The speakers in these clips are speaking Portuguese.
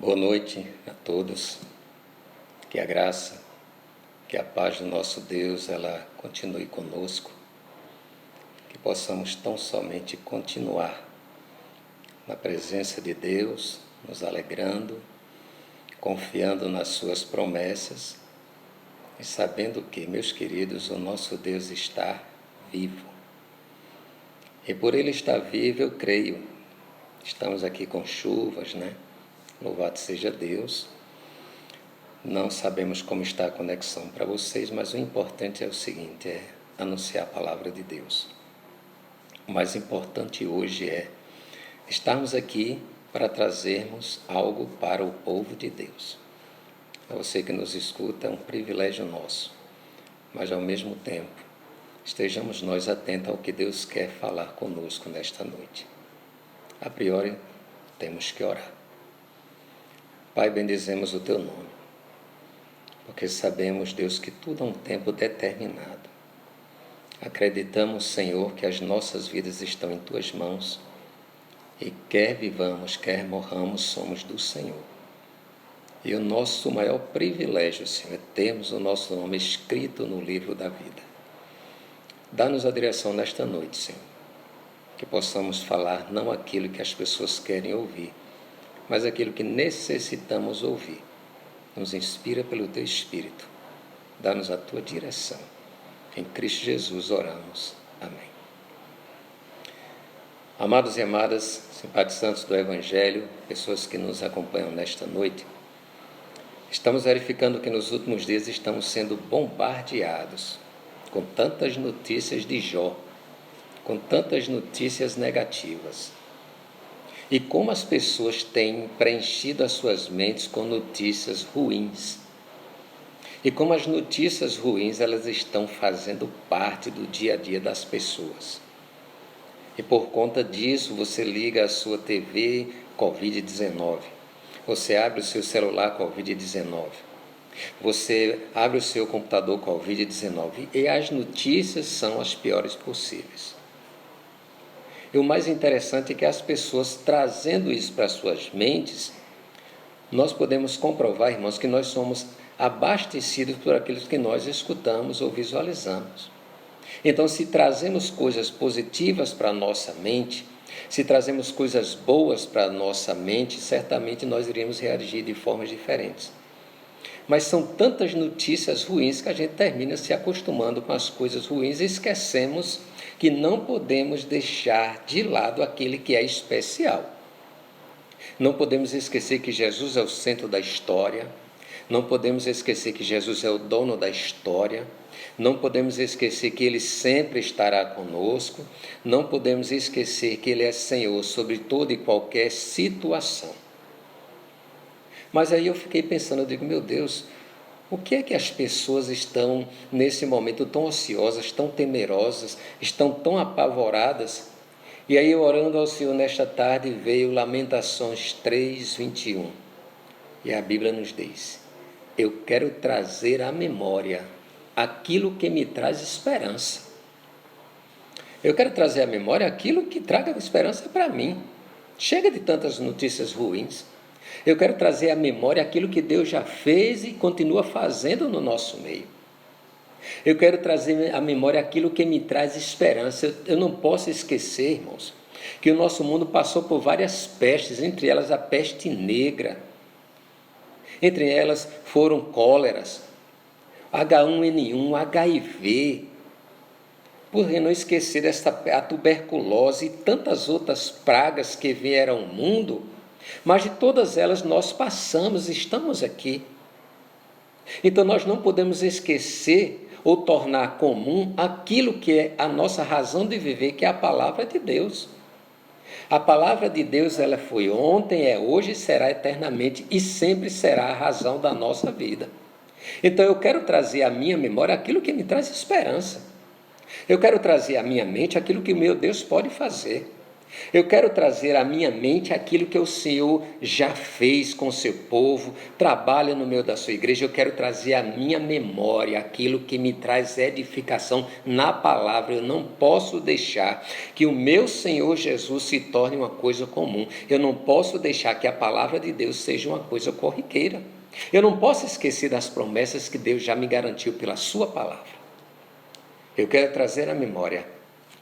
Boa noite a todos, que a graça, que a paz do nosso Deus, ela continue conosco, que possamos tão somente continuar na presença de Deus, nos alegrando, confiando nas suas promessas e sabendo que, meus queridos, o nosso Deus está vivo. E por Ele estar vivo, eu creio, estamos aqui com chuvas, né? Louvado seja Deus. Não sabemos como está a conexão para vocês, mas o importante é o seguinte, é anunciar a palavra de Deus. O mais importante hoje é estarmos aqui para trazermos algo para o povo de Deus. A você que nos escuta, é um privilégio nosso, mas ao mesmo tempo, estejamos nós atentos ao que Deus quer falar conosco nesta noite. A priori, temos que orar. Pai, bendizemos o Teu nome, porque sabemos, Deus, que tudo há um tempo determinado. Acreditamos, Senhor, que as nossas vidas estão em Tuas mãos e quer vivamos, quer morramos, somos do Senhor. E o nosso maior privilégio, Senhor, é termos o nosso nome escrito no livro da vida. Dá-nos a direção nesta noite, Senhor, que possamos falar não aquilo que as pessoas querem ouvir, mas aquilo que necessitamos ouvir. Nos inspira pelo Teu Espírito. Dá-nos a Tua direção. Em Cristo Jesus oramos. Amém. Amados e amadas, simpatizantes do Evangelho, pessoas que nos acompanham nesta noite, estamos verificando que nos últimos dias estamos sendo bombardeados com tantas notícias de Jó, com tantas notícias negativas. E como as pessoas têm preenchido as suas mentes com notícias ruins. E como as notícias ruins, elas estão fazendo parte do dia a dia das pessoas. E por conta disso, você liga a sua TV Covid-19. Você abre o seu celular Covid-19. Você abre o seu computador Covid-19. E as notícias são as piores possíveis. E o mais interessante é que as pessoas trazendo isso para suas mentes, nós podemos comprovar, irmãos, que nós somos abastecidos por aquilo que nós escutamos ou visualizamos. Então, se trazemos coisas positivas para a nossa mente, se trazemos coisas boas para a nossa mente, certamente nós iríamos reagir de formas diferentes. Mas são tantas notícias ruins que a gente termina se acostumando com as coisas ruins e esquecemos que não podemos deixar de lado aquele que é especial. Não podemos esquecer que Jesus é o centro da história, não podemos esquecer que Jesus é o dono da história, não podemos esquecer que Ele sempre estará conosco, não podemos esquecer que Ele é Senhor sobre toda e qualquer situação. Mas aí eu fiquei pensando, eu digo, meu Deus, o que é que as pessoas estão nesse momento tão ociosas, tão temerosas, estão tão apavoradas? E aí, orando ao Senhor nesta tarde, veio Lamentações 3:21. E a Bíblia nos diz, eu quero trazer à memória aquilo que me traz esperança. Eu quero trazer à memória aquilo que traga esperança para mim. Chega de tantas notícias ruins. Eu quero trazer à memória aquilo que Deus já fez e continua fazendo no nosso meio. Eu quero trazer à memória aquilo que me traz esperança. Eu não posso esquecer, irmãos, que o nosso mundo passou por várias pestes, entre elas a peste negra. Entre elas foram cóleras, H1N1, HIV. Por não esquecer a tuberculose e tantas outras pragas que vieram ao mundo. Mas de todas elas nós passamos, estamos aqui. Então nós não podemos esquecer ou tornar comum aquilo que é a nossa razão de viver, que é a palavra de Deus. A palavra de Deus, ela foi ontem, é hoje e será eternamente e sempre será a razão da nossa vida. Então eu quero trazer à minha memória aquilo que me traz esperança. Eu quero trazer à minha mente aquilo que o meu Deus pode fazer. Eu quero trazer à minha mente aquilo que o Senhor já fez com o seu povo, trabalha no meio da sua igreja. Eu quero trazer à minha memória aquilo que me traz edificação na palavra. Eu não posso deixar que o meu Senhor Jesus se torne uma coisa comum. Eu não posso deixar que a palavra de Deus seja uma coisa corriqueira. Eu não posso esquecer das promessas que Deus já me garantiu pela sua palavra. Eu quero trazer à memória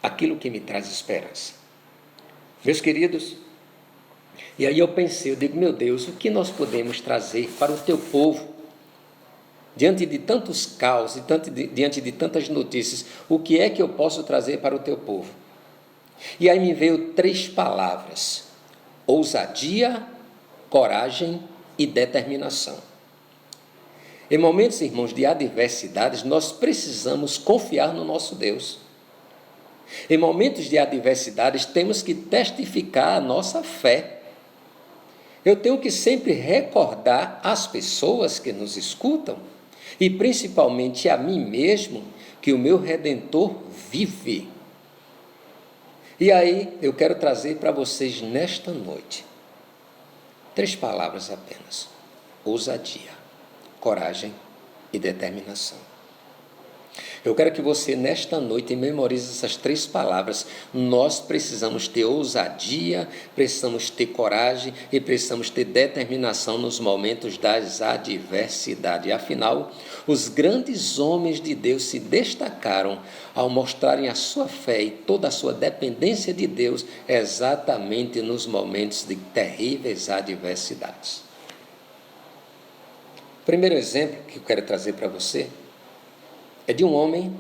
aquilo que me traz esperança. Meus queridos, e aí eu pensei, eu digo, meu Deus, o que nós podemos trazer para o teu povo? Diante de tantos caos e diante de tantas notícias, o que é que eu posso trazer para o teu povo? E aí me veio 3 palavras: ousadia, coragem e determinação. Em momentos, irmãos, de adversidades, nós precisamos confiar no nosso Deus. Em momentos de adversidades, temos que testificar a nossa fé. Eu tenho que sempre recordar às pessoas que nos escutam, e principalmente a mim mesmo, que o meu Redentor vive. E aí, eu quero trazer para vocês nesta noite 3 palavras apenas: ousadia, coragem e determinação. Eu quero que você, nesta noite, memorize essas 3 palavras. Nós precisamos ter ousadia, precisamos ter coragem e precisamos ter determinação nos momentos das adversidades. Afinal, os grandes homens de Deus se destacaram ao mostrarem a sua fé e toda a sua dependência de Deus exatamente nos momentos de terríveis adversidades. O primeiro exemplo que eu quero trazer para você é de um homem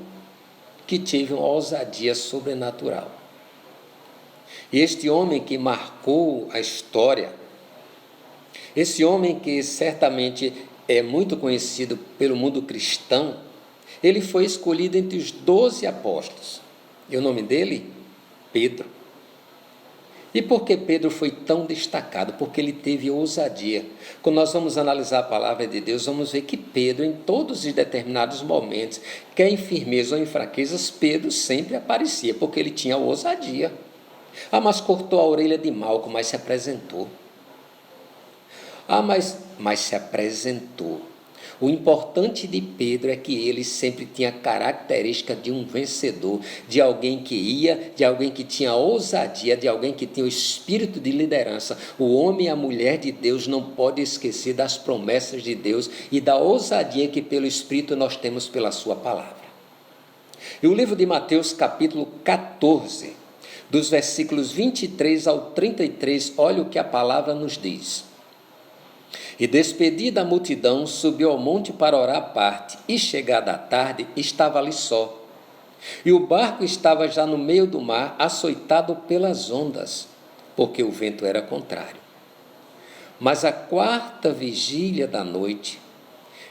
que teve uma ousadia sobrenatural. E este homem que marcou a história, esse homem que certamente é muito conhecido pelo mundo cristão, ele foi escolhido entre os 12 apóstolos. E o nome dele? Pedro. E por que Pedro foi tão destacado? Porque ele teve ousadia. Quando nós vamos analisar a palavra de Deus, vamos ver que Pedro, em todos os determinados momentos, quer em firmeza ou em fraquezas, Pedro sempre aparecia, porque ele tinha ousadia. Ah, mas cortou a orelha de Malco, mas se apresentou. Ah, mas se apresentou. O importante de Pedro é que ele sempre tinha a característica de um vencedor, de alguém que ia, de alguém que tinha ousadia, de alguém que tinha o espírito de liderança. O homem e a mulher de Deus não podem esquecer das promessas de Deus e da ousadia que pelo Espírito nós temos pela sua palavra. E o livro de Mateus, capítulo 14, dos versículos 23 ao 33, olha o que a palavra nos diz. E despedida a multidão, subiu ao monte para orar à parte, e chegada a tarde, estava ali só. E o barco estava já no meio do mar, açoitado pelas ondas, porque o vento era contrário. Mas à 4ª vigília da noite,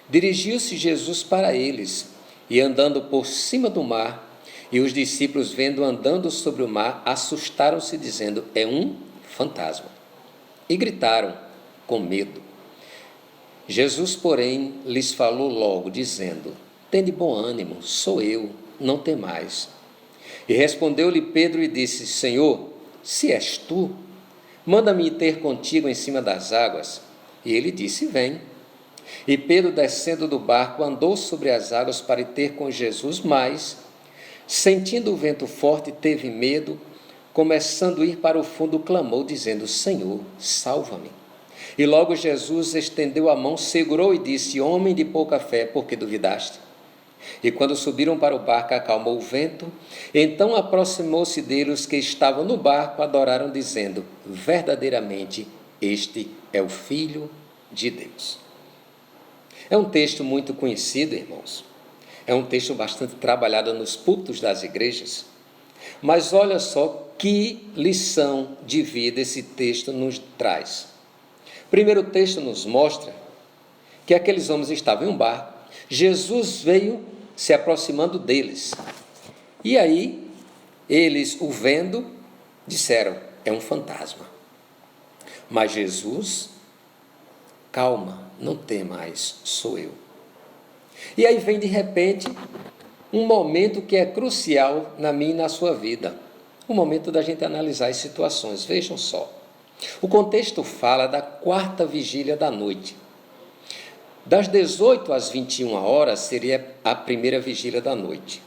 dirigiu-se Jesus para eles, e andando por cima do mar, e os discípulos, vendo andando sobre o mar, assustaram-se, dizendo: é um fantasma. E gritaram com medo. Jesus, porém, lhes falou logo, dizendo: tende bom ânimo, sou eu, não temais. E respondeu-lhe Pedro e disse: Senhor, se és tu, manda-me ir ter contigo em cima das águas. E ele disse: vem. E Pedro, descendo do barco, andou sobre as águas para ir ter com Jesus, mas, sentindo o vento forte, teve medo, começando a ir para o fundo, clamou, dizendo: Senhor, salva-me. E logo Jesus estendeu a mão, segurou e disse: homem de pouca fé, por que duvidaste? E quando subiram para o barco, acalmou o vento. Então aproximou-se dele os que estavam no barco, adoraram, dizendo: verdadeiramente, este é o Filho de Deus. É um texto muito conhecido, irmãos. É um texto bastante trabalhado nos púlpitos das igrejas. Mas olha só que lição de vida esse texto nos traz. Primeiro, o texto nos mostra que aqueles homens estavam em um barco. Jesus veio se aproximando deles. E aí, eles, o vendo, disseram: é um fantasma. Mas Jesus: calma, não temais, sou eu. E aí vem de repente um momento que é crucial na minha e na sua vida. o momento da gente analisar as situações. Vejam só. O contexto fala da quarta vigília da noite. Das 18 às 21 horas seria a primeira vigília da noite.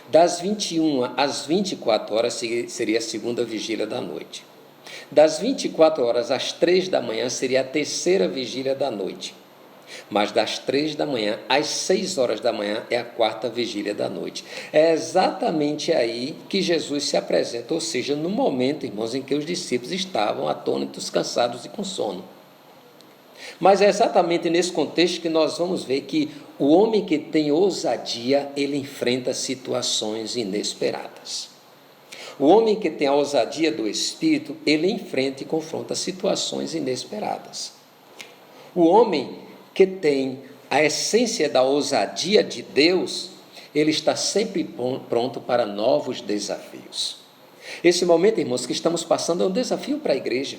Das 21 às 24 horas seria a segunda vigília da noite. Das 24 horas às 3 da manhã seria a terceira vigília da noite. Mas das 3 da manhã às 6 horas da manhã é a quarta vigília da noite. É exatamente aí que Jesus se apresenta, ou seja, no momento, irmãos, em que os discípulos estavam atônitos, cansados e com sono. Mas é exatamente nesse contexto que nós vamos ver que o homem que tem ousadia, ele enfrenta situações inesperadas. O homem que tem a ousadia do Espírito, ele enfrenta e confronta situações inesperadas. O homem que tem a essência da ousadia de Deus, ele está sempre pronto para novos desafios. Esse momento, irmãos, que estamos passando é um desafio para a igreja,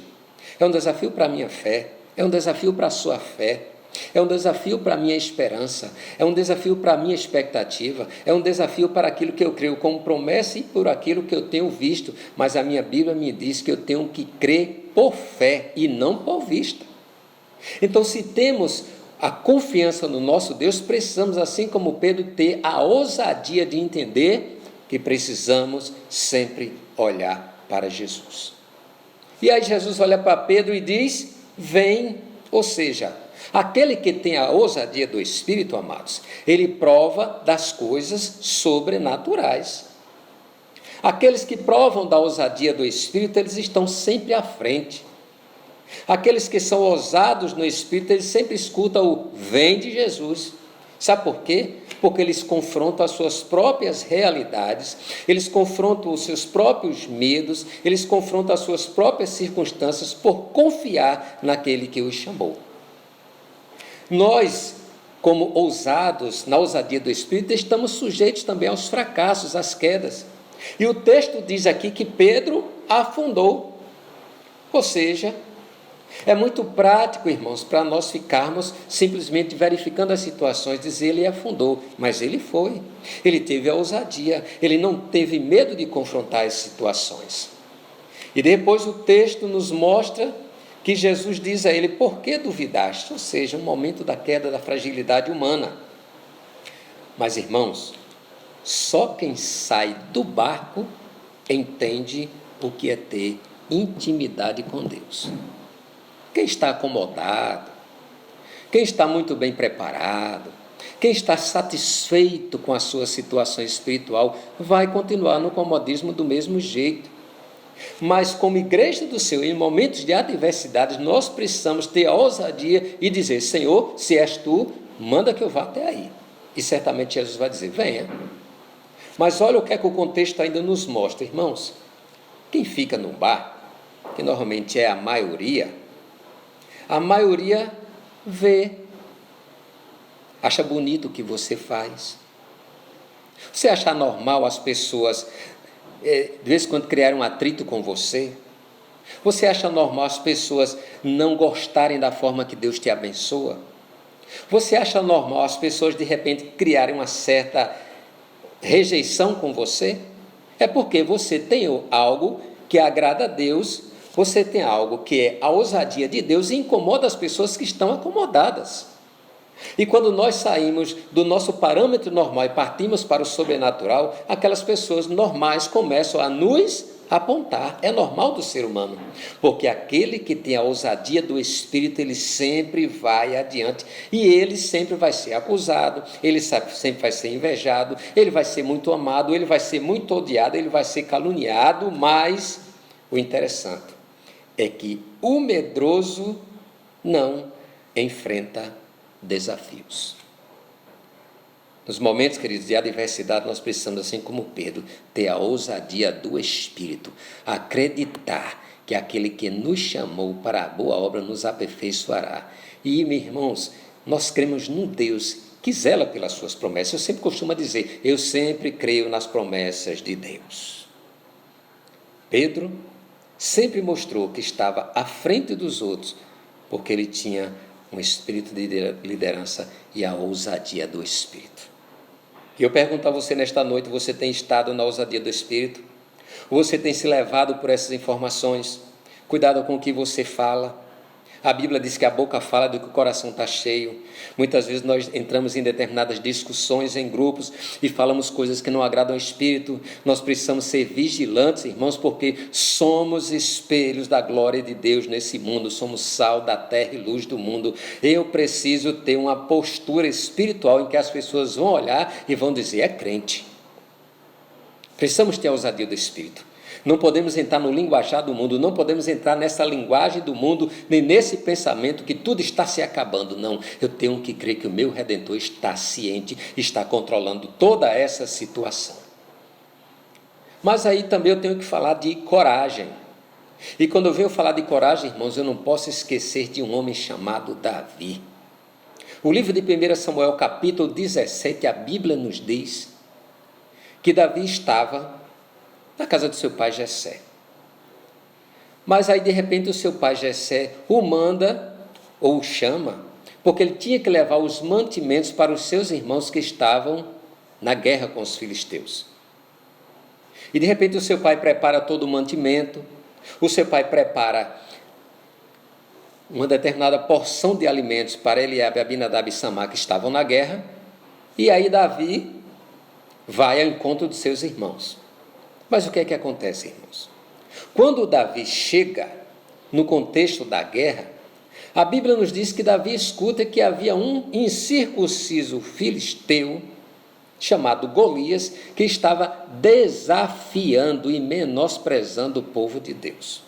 é um desafio para a minha fé, é um desafio para a sua fé, é um desafio para a minha esperança, é um desafio para a minha expectativa, é um desafio para aquilo que eu creio como promessa e por aquilo que eu tenho visto, mas a minha Bíblia me diz que eu tenho que crer por fé e não por vista. Então, se temos a confiança no nosso Deus, precisamos, assim como Pedro, ter a ousadia de entender que precisamos sempre olhar para Jesus. E aí Jesus olha para Pedro e diz: vem, ou seja, aquele que tem a ousadia do Espírito, amados, ele prova das coisas sobrenaturais. Aqueles que provam da ousadia do Espírito, eles estão sempre à frente. Aqueles que são ousados no Espírito, eles sempre escutam o vem de Jesus. Sabe por quê? Porque eles confrontam as suas próprias realidades, eles confrontam os seus próprios medos, eles confrontam as suas próprias circunstâncias por confiar naquele que os chamou. Nós, como ousados, na ousadia do Espírito, estamos sujeitos também aos fracassos, às quedas. E o texto diz aqui que Pedro afundou, ou seja, é muito prático, irmãos, para nós ficarmos simplesmente verificando as situações, dizer ele afundou, mas ele foi, ele teve a ousadia, ele não teve medo de confrontar as situações. E depois o texto nos mostra que Jesus diz a ele: por que duvidaste? Ou seja, um momento da queda da fragilidade humana. Mas, irmãos, só quem sai do barco entende o que é ter intimidade com Deus. Quem está acomodado, quem está muito bem preparado, quem está satisfeito com a sua situação espiritual, vai continuar no comodismo do mesmo jeito. Mas como igreja do Senhor, em momentos de adversidade, nós precisamos ter a ousadia e dizer: Senhor, se és tu, manda que eu vá até aí. E certamente Jesus vai dizer: venha. Mas olha o que é que o contexto ainda nos mostra, irmãos. Quem fica no barco, que normalmente é a maioria vê, acha bonito o que você faz. Você acha normal as pessoas, de vez em quando, criarem um atrito com você? Você acha normal as pessoas não gostarem da forma que Deus te abençoa? Você acha normal as pessoas, de repente, criarem uma certa rejeição com você? É porque você tem algo que agrada a Deus. Você tem algo que é a ousadia de Deus e incomoda as pessoas que estão acomodadas. E quando nós saímos do nosso parâmetro normal e partimos para o sobrenatural, aquelas pessoas normais começam a nos apontar. É normal do ser humano, porque aquele que tem a ousadia do Espírito, ele sempre vai adiante e ele sempre vai ser acusado, ele sempre vai ser invejado, ele vai ser muito amado, ele vai ser muito odiado, ele vai ser caluniado, mas o interessante é que o medroso não enfrenta desafios. Nos momentos, queridos, de adversidade, nós precisamos, assim como Pedro, ter a ousadia do Espírito, acreditar que aquele que nos chamou para a boa obra nos aperfeiçoará. E, meus irmãos, nós cremos num Deus que zela pelas suas promessas. Eu sempre costumo dizer: eu sempre creio nas promessas de Deus. Pedro sempre mostrou que estava à frente dos outros, porque ele tinha um espírito de liderança e a ousadia do Espírito. E eu pergunto a você nesta noite: você tem estado na ousadia do Espírito? Você tem se levado por essas informações? Cuidado com o que você fala. A Bíblia diz que a boca fala do que o coração está cheio. Muitas vezes nós entramos em determinadas discussões em grupos e falamos coisas que não agradam ao Espírito. Nós precisamos ser vigilantes, irmãos, porque somos espelhos da glória de Deus nesse mundo. Somos sal da terra e luz do mundo. Eu preciso ter uma postura espiritual em que as pessoas vão olhar e vão dizer: é crente. Precisamos ter a ousadia do Espírito. Não podemos entrar no linguajar do mundo, não podemos entrar nessa linguagem do mundo, nem nesse pensamento que tudo está se acabando. Não, eu tenho que crer que o meu Redentor está ciente, está controlando toda essa situação. Mas aí também eu tenho que falar de coragem. E quando eu venho falar de coragem, irmãos, eu não posso esquecer de um homem chamado Davi. O livro de 1 Samuel, capítulo 17, a Bíblia nos diz que Davi estava na casa do seu pai Jessé. Mas aí de repente o seu pai Jessé o manda ou o chama, porque ele tinha que levar os mantimentos para os seus irmãos que estavam na guerra com os filisteus. E de repente o seu pai prepara todo o mantimento, o seu pai prepara uma determinada porção de alimentos para Eliabe, Abinadab e Samar que estavam na guerra, e aí Davi vai ao encontro de seus irmãos. Mas o que é que acontece, irmãos? Quando Davi chega no contexto da guerra, a Bíblia nos diz que Davi escuta que havia um incircunciso filisteu chamado Golias, que estava desafiando e menosprezando o povo de Deus.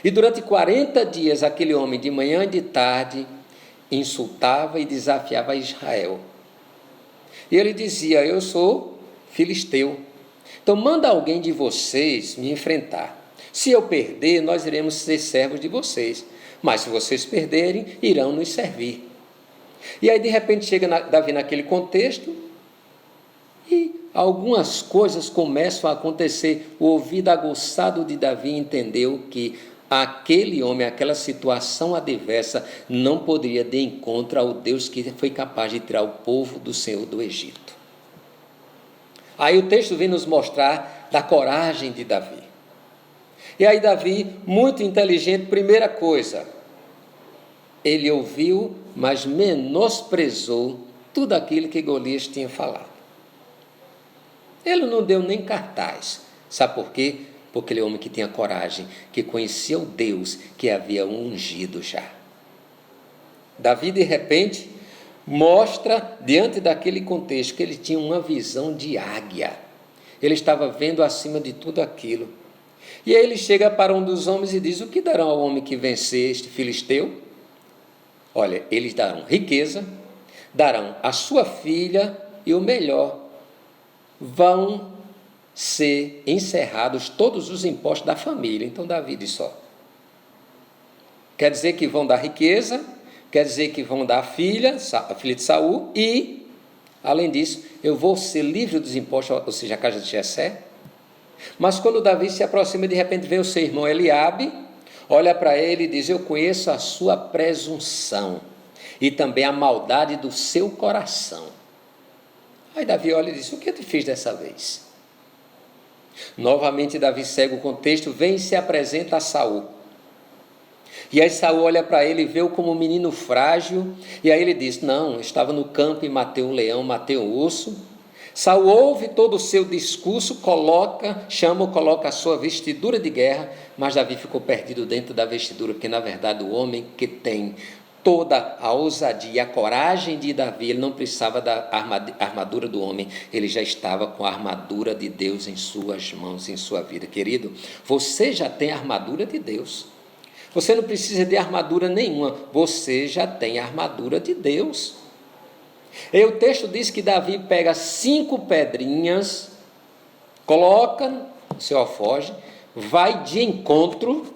E durante 40 dias aquele homem de manhã e de tarde insultava e desafiava Israel. E ele dizia: eu sou filisteu. Então manda alguém de vocês me enfrentar. Se eu perder, nós iremos ser servos de vocês. Mas se vocês perderem, irão nos servir. E aí de repente chega Davi naquele contexto e algumas coisas começam a acontecer. O ouvido aguçado de Davi entendeu que aquele homem, aquela situação adversa, não poderia de encontro ao Deus que foi capaz de tirar o povo do Senhor do Egito. Aí o texto vem nos mostrar da coragem de Davi. E aí Davi, muito inteligente, primeira coisa, ele ouviu, mas menosprezou tudo aquilo que Golias tinha falado. Ele não deu nem cartaz. Sabe por quê? Porque ele é um homem que tinha coragem, que conhecia o Deus que havia ungido já. Davi, de repente, mostra, diante daquele contexto, que ele tinha uma visão de águia. Ele estava vendo acima de tudo aquilo. E aí ele chega para um dos homens e diz: o que darão ao homem que vencer este filisteu? Olha, eles darão riqueza, darão a sua filha e o melhor, vão ser encerrados todos os impostos da família. Então Davi disse: ó, quer dizer que vão dar riqueza, quer dizer que vão dar a filha de Saul, e, além disso, eu vou ser livre dos impostos, ou seja, a casa de Jessé. Mas quando Davi se aproxima, de repente vem o seu irmão Eliabe, olha para ele e diz: eu conheço a sua presunção e também a maldade do seu coração. Aí Davi olha e diz: o que eu te fiz dessa vez? Novamente Davi segue o contexto, vem e se apresenta a Saul. E aí Saul olha para ele e vê-o como um menino frágil, e aí ele diz: não, eu estava no campo e matei um leão, matei um urso. Saul ouve todo o seu discurso, coloca a sua vestidura de guerra, mas Davi ficou perdido dentro da vestidura, porque na verdade o homem que tem toda a ousadia e a coragem de Davi, ele não precisava da armadura do homem, ele já estava com a armadura de Deus em suas mãos, em sua vida. Querido, você já tem a armadura de Deus. Você não precisa de armadura nenhuma, você já tem a armadura de Deus. E o texto diz que Davi pega 5 pedrinhas, coloca no seu alforje, vai de encontro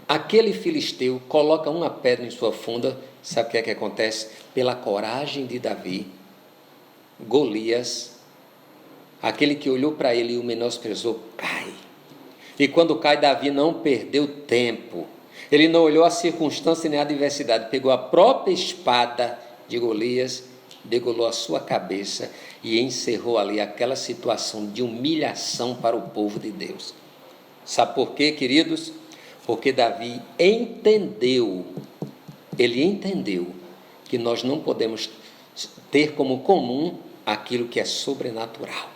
àquele filisteu, coloca uma pedra em sua funda. Sabe o que é que acontece? Pela coragem de Davi, Golias, aquele que olhou para ele e o menosprezou, cai. E quando cai, Davi não perdeu tempo. Ele não olhou a circunstância nem a adversidade. Pegou a própria espada de Golias degolou a sua cabeça e encerrou ali aquela situação de humilhação para o povo de Deus. Sabe por quê, queridos? Porque Davi entendeu, ele entendeu que nós não podemos ter como comum aquilo que é sobrenatural.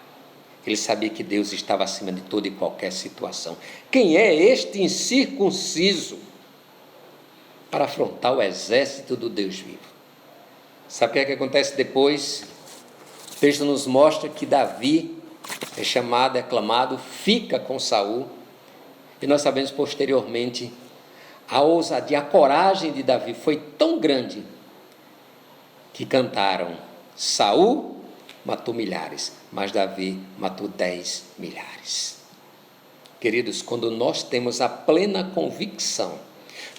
Ele sabia que Deus estava acima de toda e qualquer situação. Quem é este incircunciso para afrontar o exército do Deus vivo? Sabe o que acontece depois? O texto nos mostra que Davi é chamado, é aclamado, fica com Saul, e nós sabemos posteriormente a ousadia, a coragem de Davi foi tão grande que cantaram: Saul matou milhares, mas Davi matou 10 milhares. Queridos, quando nós temos a plena convicção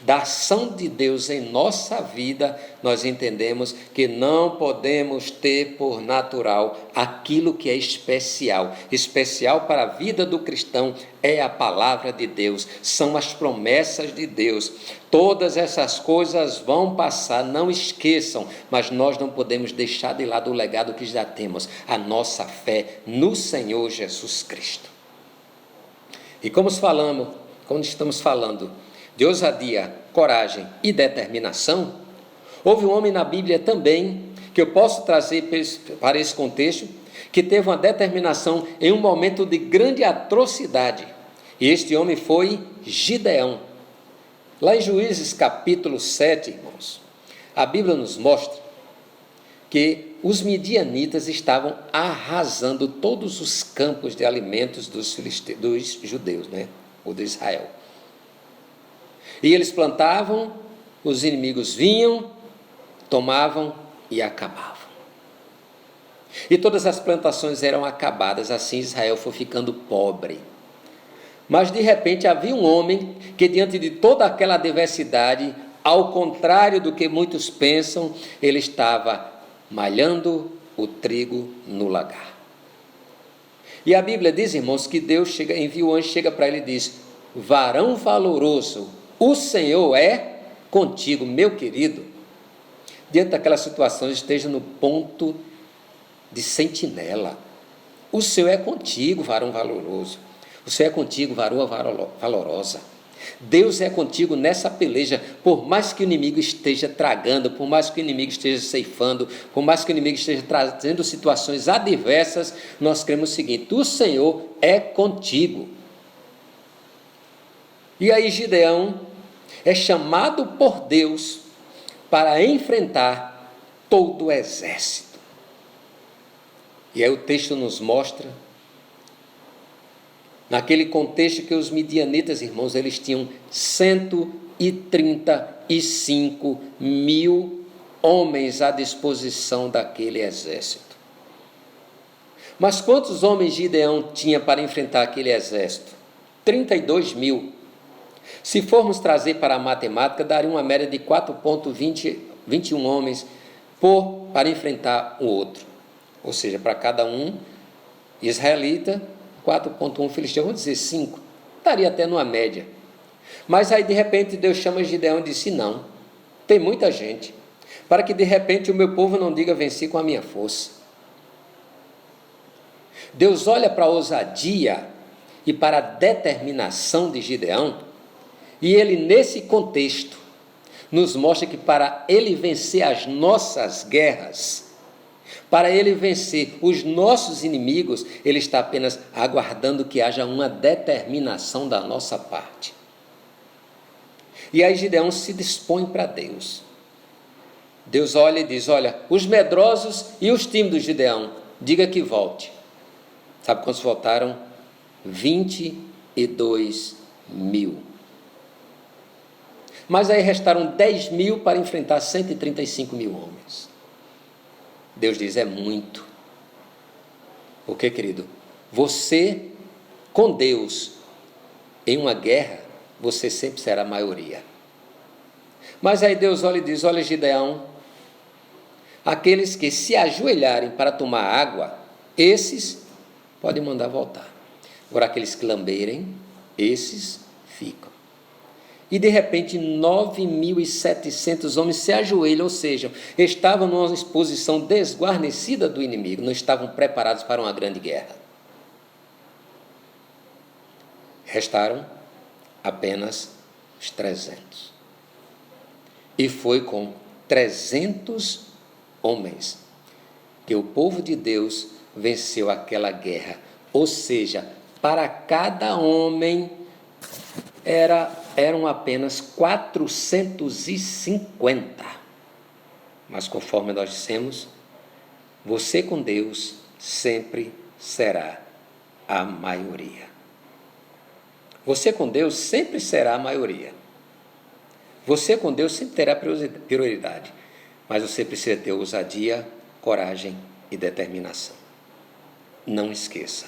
da ação de Deus em nossa vida, nós entendemos que não podemos ter por natural aquilo que é especial. Especial para a vida do cristão é a palavra de Deus, são as promessas de Deus. Todas essas coisas vão passar, não esqueçam, mas nós não podemos deixar de lado o legado que já temos, a nossa fé no Senhor Jesus Cristo. E como estamos falando de ousadia, coragem e determinação, houve um homem na Bíblia também, que eu posso trazer para esse contexto, que teve uma determinação em um momento de grande atrocidade, e este homem foi Gideão. Lá em Juízes capítulo 7, irmãos, a Bíblia nos mostra que os midianitas estavam arrasando todos os campos de alimentos dos judeus, ou de Israel. E eles plantavam, os inimigos vinham, tomavam e acabavam. E todas as plantações eram acabadas, assim Israel foi ficando pobre. Mas de repente havia um homem que, diante de toda aquela adversidade, ao contrário do que muitos pensam, ele estava malhando o trigo no lagar. E a Bíblia diz, irmãos, que Deus envia o anjo, chega para ele e diz: varão valoroso, o Senhor é contigo. Meu querido, diante daquela situação, esteja no ponto de sentinela. O Senhor é contigo, varão valoroso. O Senhor é contigo, varoa valorosa. Deus é contigo nessa peleja, por mais que o inimigo esteja tragando, por mais que o inimigo esteja ceifando, por mais que o inimigo esteja trazendo situações adversas, nós cremos o seguinte: o Senhor é contigo. E aí Gideão é chamado por Deus para enfrentar todo o exército. E aí o texto nos mostra, naquele contexto, que os midianitas, irmãos, eles tinham 135 mil homens à disposição daquele exército. Mas quantos homens Gideão tinha para enfrentar aquele exército? 32 mil. Se formos trazer para a matemática, daria uma média de 4,21 homens para enfrentar o outro. Ou seja, para cada um israelita, 4,1 filisteu, vamos dizer 5, estaria até numa média. Mas aí de repente Deus chama Gideão e disse: não, tem muita gente, para que de repente o meu povo não diga venci com a minha força. Deus olha para a ousadia e para a determinação de Gideão, e ele, nesse contexto, nos mostra que para ele vencer as nossas guerras, para ele vencer os nossos inimigos, ele está apenas aguardando que haja uma determinação da nossa parte. E aí Gideão se dispõe para Deus. Deus olha e diz: olha, os medrosos e os tímidos, Gideão, diga que volte. Sabe quantos voltaram? 22 mil. Mas aí restaram 10 mil para enfrentar 135 mil homens. Deus diz: é muito. O que, querido? Você, com Deus, em uma guerra, você sempre será a maioria. Mas aí Deus olha e diz: olha, Gideão, aqueles que se ajoelharem para tomar água, esses podem mandar voltar. Agora, aqueles que lamberem, esses ficam. E de repente 9.700 homens se ajoelham, ou seja, estavam numa exposição desguarnecida do inimigo, não estavam preparados para uma grande guerra. Restaram apenas os 300. E foi com 300 homens que o povo de Deus venceu aquela guerra. Ou seja, para cada homem eram apenas 450. Mas conforme nós dissemos, você com Deus sempre será a maioria. Você com Deus sempre será a maioria. Você com Deus sempre terá prioridade. Mas você precisa ter ousadia, coragem e determinação. Não esqueça,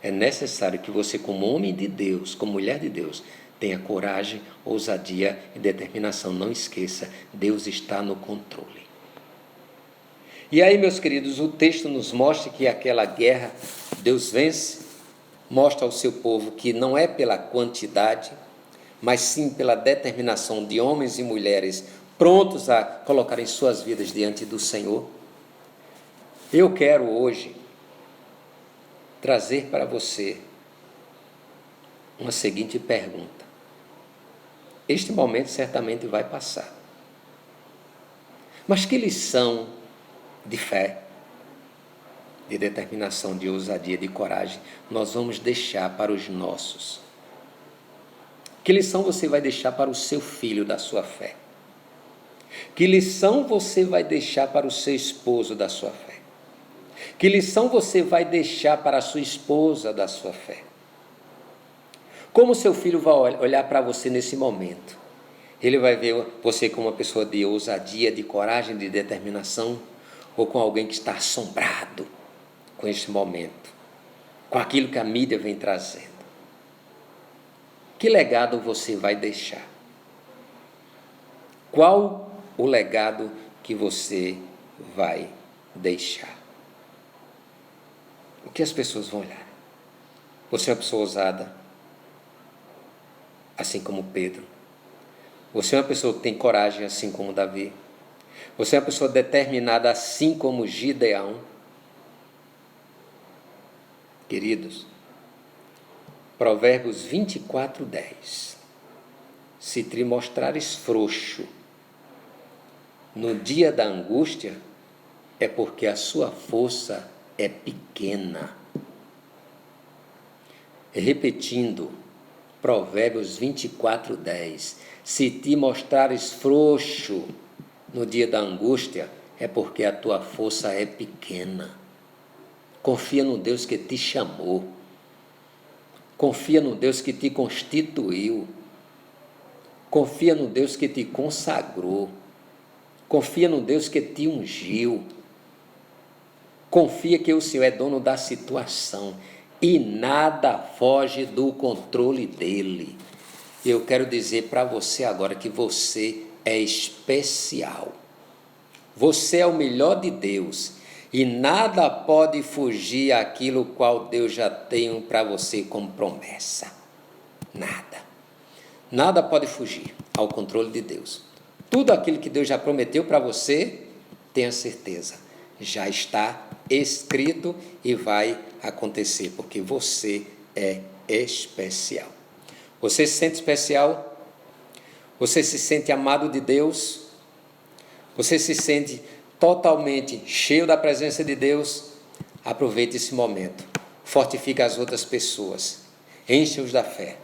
é necessário que você, como homem de Deus, como mulher de Deus, tenha coragem, ousadia e determinação. Não esqueça, Deus está no controle. E aí, meus queridos, o texto nos mostra que aquela guerra, Deus vence, mostra ao seu povo que não é pela quantidade, mas sim pela determinação de homens e mulheres prontos a colocarem suas vidas diante do Senhor. Eu quero hoje trazer para você uma seguinte pergunta. Este momento certamente vai passar. Mas que lição de fé, de determinação, de ousadia, de coragem nós vamos deixar para os nossos? Que lição você vai deixar para o seu filho da sua fé? Que lição você vai deixar para o seu esposo da sua fé? Que lição você vai deixar para a sua esposa da sua fé? Como seu filho vai olhar para você nesse momento? Ele vai ver você como uma pessoa de ousadia, de coragem, de determinação, ou com alguém que está assombrado com esse momento, com aquilo que a mídia vem trazendo? Que legado você vai deixar? Qual o legado que você vai deixar? O que as pessoas vão olhar? Você é uma pessoa ousada, assim como Pedro. Você é uma pessoa que tem coragem, assim como Davi. Você é uma pessoa determinada, assim como Gideão. Queridos, Provérbios 24:10. Se te mostrares frouxo no dia da angústia, é porque a sua força é pequena. Repetindo, Provérbios 24:10. Se te mostrares frouxo no dia da angústia, é porque a tua força é pequena. Confia no Deus que te chamou. Confia no Deus que te constituiu. Confia no Deus que te consagrou. Confia no Deus que te ungiu. Confia que o Senhor é dono da situação e nada foge do controle dele. Eu quero dizer para você agora que você é especial. Você é o melhor de Deus e nada pode fugir àquilo qual Deus já tem para você como promessa. Nada. Nada pode fugir ao controle de Deus. Tudo aquilo que Deus já prometeu para você, tenha certeza, já está escrito e vai acontecer, porque você é especial. Você se sente especial? Você se sente amado de Deus? Você se sente totalmente cheio da presença de Deus? Aproveite esse momento. Fortifique as outras pessoas. Enche-os da fé.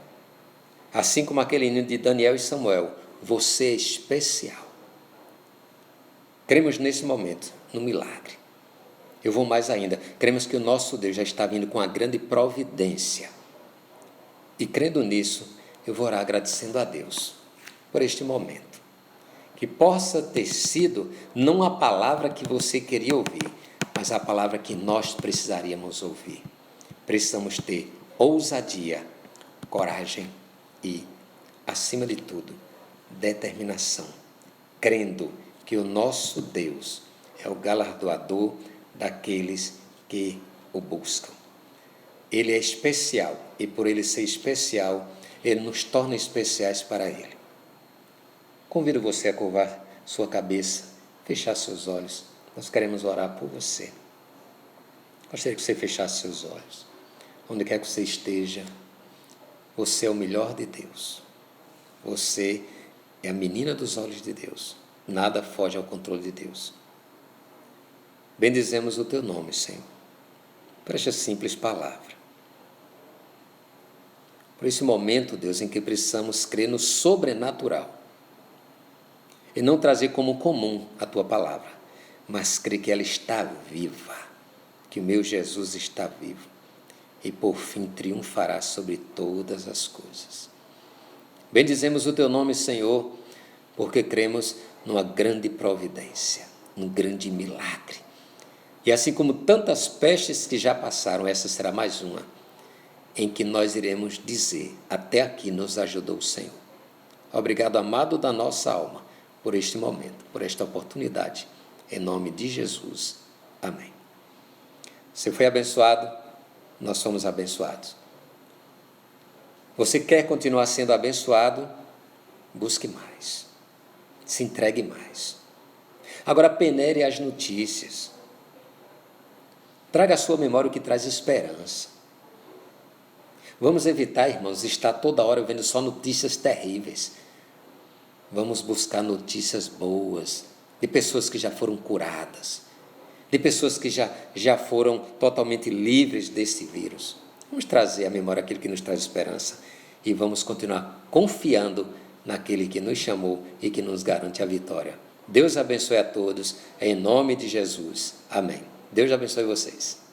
Assim como aquele hino de Daniel e Samuel, você é especial. Cremos nesse momento, no milagre. Eu vou mais ainda. Cremos que o nosso Deus já está vindo com a grande providência. E crendo nisso, eu vou orar agradecendo a Deus por este momento. Que possa ter sido não a palavra que você queria ouvir, mas a palavra que nós precisaríamos ouvir. Precisamos ter ousadia, coragem e, acima de tudo, determinação, crendo que o nosso Deus é o galardoador daqueles que o buscam. Ele é especial e por ele ser especial, ele nos torna especiais para ele. convido você a curvar sua cabeça, fechar seus olhos. Nós queremos orar por você. Gostaria que você fechasse seus olhos. Onde quer que você esteja, você é o melhor de Deus. Você é a menina dos olhos de Deus. Nada foge ao controle de Deus. Bendizemos o teu nome, Senhor, por esta simples palavra. Por esse momento, Deus, em que precisamos crer no sobrenatural e não trazer como comum a tua palavra, mas crer que ela está viva, que o meu Jesus está vivo e por fim triunfará sobre todas as coisas. Bendizemos o teu nome, Senhor, porque cremos numa grande providência, num grande milagre. E assim como tantas pestes que já passaram, essa será mais uma, em que nós iremos dizer, até aqui nos ajudou o Senhor. Obrigado, amado da nossa alma, por este momento, por esta oportunidade. Em nome de Jesus. Amém. Você foi abençoado, nós somos abençoados. Você quer continuar sendo abençoado? Busque mais. Se entregue mais. Agora penere as notícias. Traga à sua memória o que traz esperança. Vamos evitar, irmãos, estar toda hora vendo só notícias terríveis. Vamos buscar notícias boas, de pessoas que já foram curadas, de pessoas que já foram totalmente livres desse vírus. Vamos trazer à memória aquilo que nos traz esperança e vamos continuar confiando naquele que nos chamou e que nos garante a vitória. Deus abençoe a todos, em nome de Jesus. Amém. Deus abençoe vocês.